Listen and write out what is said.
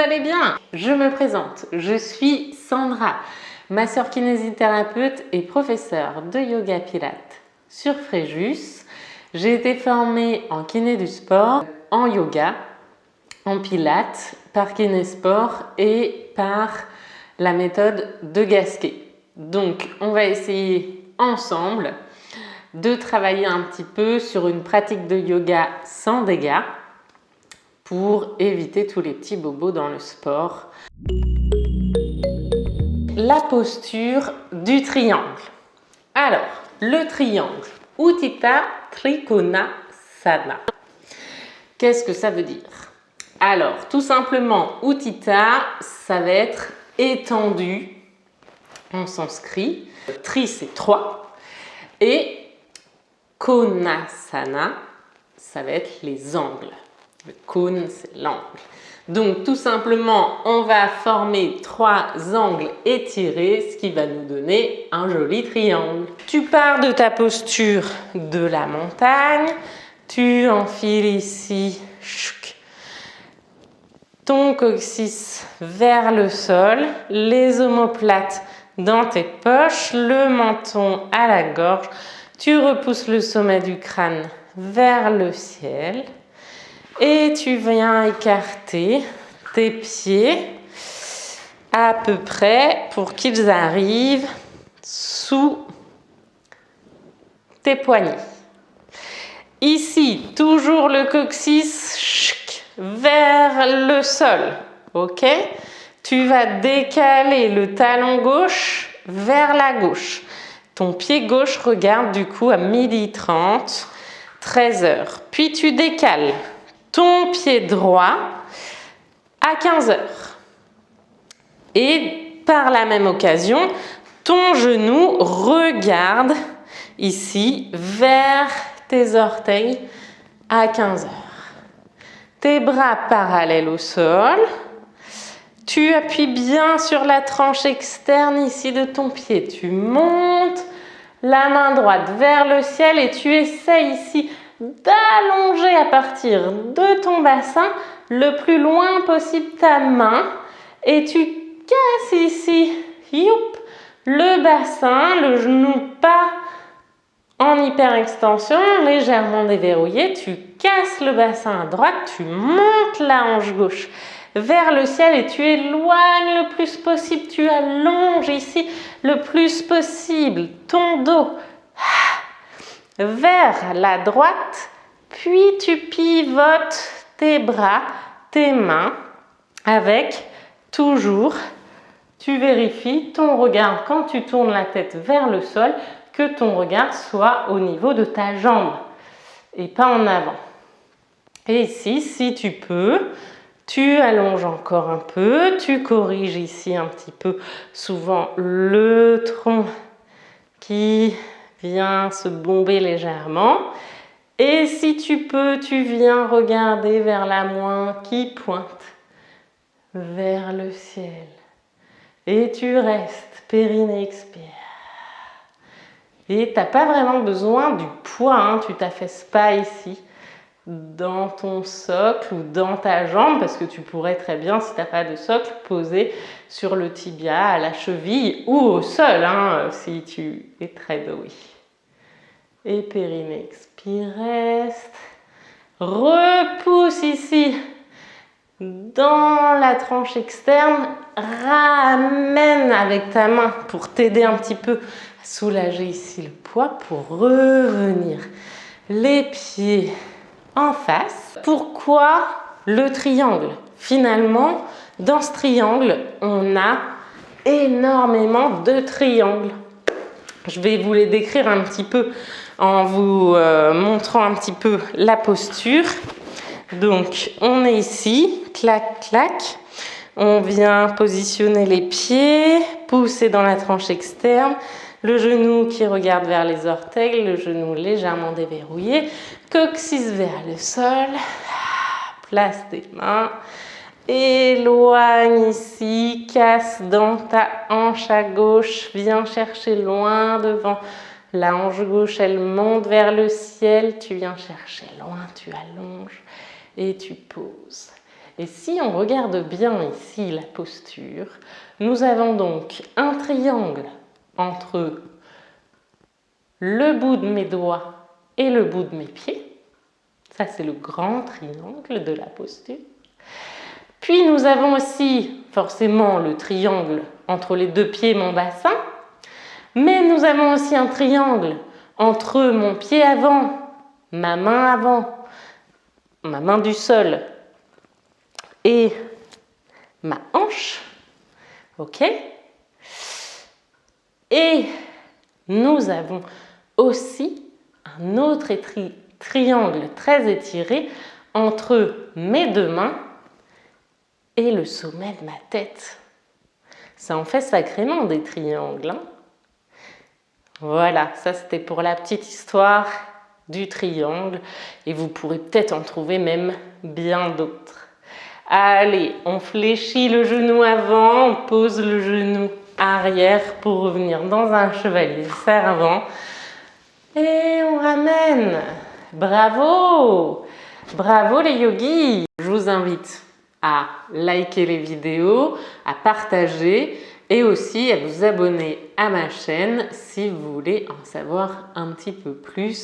allez bien? Je me présente, je suis Sandra, masseur kinésithérapeute et professeure de yoga pilates sur Fréjus. J'ai été formée en kiné du sport, en yoga, en pilates, par Kinésport et par la méthode de Gasquet. Donc on va essayer ensemble de travailler un petit peu sur une pratique de yoga sans dégâts pour éviter tous les petits bobos dans le sport. La posture du triangle. Alors, le triangle, Utthita Trikonasana. Qu'est-ce que ça veut dire? Alors, tout simplement, Utthita, ça va être étendu en sanskrit. Tri, c'est 3. Et Konasana, ça va être les angles. Le cône, c'est l'angle. Donc, tout simplement, on va former 3 angles étirés, ce qui va nous donner un joli triangle. Tu pars de ta posture de la montagne, tu enfiles ici ton coccyx vers le sol, les omoplates dans tes poches, le menton à la gorge, tu repousses le sommet du crâne vers le ciel. Et tu viens écarter tes pieds à peu près pour qu'ils arrivent sous tes poignets. Ici, toujours le coccyx vers le sol. Ok? Tu vas décaler le talon gauche vers la gauche. Ton pied gauche regarde du coup à 12h30, 13h. Puis tu décales ton pied droit à 15h. Et par la même occasion, ton genou regarde ici vers tes orteils à 15h. Tes bras parallèles au sol. Tu appuies bien sur la tranche externe ici de ton pied. Tu montes la main droite vers le ciel et tu essaies ici d'allonger à partir de ton bassin le plus loin possible ta main et tu casses ici le bassin, le genou pas en hyperextension, légèrement déverrouillé, tu casses le bassin à droite, tu montes la hanche gauche vers le ciel et tu éloignes le plus possible, tu allonges ici le plus possible ton dos vers la droite, puis tu pivotes tes bras, tes mains avec toujours, tu vérifies ton regard quand tu tournes la tête vers le sol, que ton regard soit au niveau de ta jambe et pas en avant. Et ici, si tu peux, tu allonges encore un peu, tu corriges ici un petit peu, souvent le tronc qui vient se bomber légèrement. Et si tu peux, tu viens regarder vers la mointe qui pointe vers le ciel. Et tu restes, périnée expire. Et tu n'as pas vraiment besoin du poids, hein, tu t'affaisses pas ici dans ton socle ou dans ta jambe parce que tu pourrais très bien, si tu n'as pas de socle, poser sur le tibia, à la cheville ou au sol, hein, si tu es très doué. Et périnée expire, reste. Repousse ici dans la tranche externe, ramène avec ta main pour t'aider un petit peu à soulager ici le poids pour revenir les pieds en face. Pourquoi le triangle? Finalement, dans ce triangle, on a énormément de triangles. Je vais vous les décrire un petit peu en vous montrant un petit peu la posture. Donc, on est ici, clac, clac. On vient positionner les pieds, pousser dans la tranche externe, le genou qui regarde vers les orteils, le genou légèrement déverrouillé, coccyx vers le sol, place des mains, éloigne ici, casse dans ta hanche à gauche, viens chercher loin devant. La hanche gauche, elle monte vers le ciel, tu viens chercher loin, tu allonges et tu poses. Et si on regarde bien ici la posture, nous avons donc un triangle entre le bout de mes doigts et le bout de mes pieds. Ça, c'est le grand triangle de la posture. Puis nous avons aussi forcément le triangle entre les deux pieds et mon bassin, mais nous avons aussi un triangle entre mon pied avant, ma main du sol et ma hanche. Ok? Et nous avons aussi un autre triangle très étiré entre mes deux mains et le sommet de ma tête. Ça en fait sacrément des triangles, hein? Voilà, ça c'était pour la petite histoire du triangle et vous pourrez peut-être en trouver même bien d'autres. Allez, on fléchit le genou avant, on pose le genou arrière pour revenir dans un chevalier servant et on ramène. Bravo! Bravo les yogis! Je vous invite à liker les vidéos, à partager et aussi à vous abonner à ma chaîne si vous voulez en savoir un petit peu plus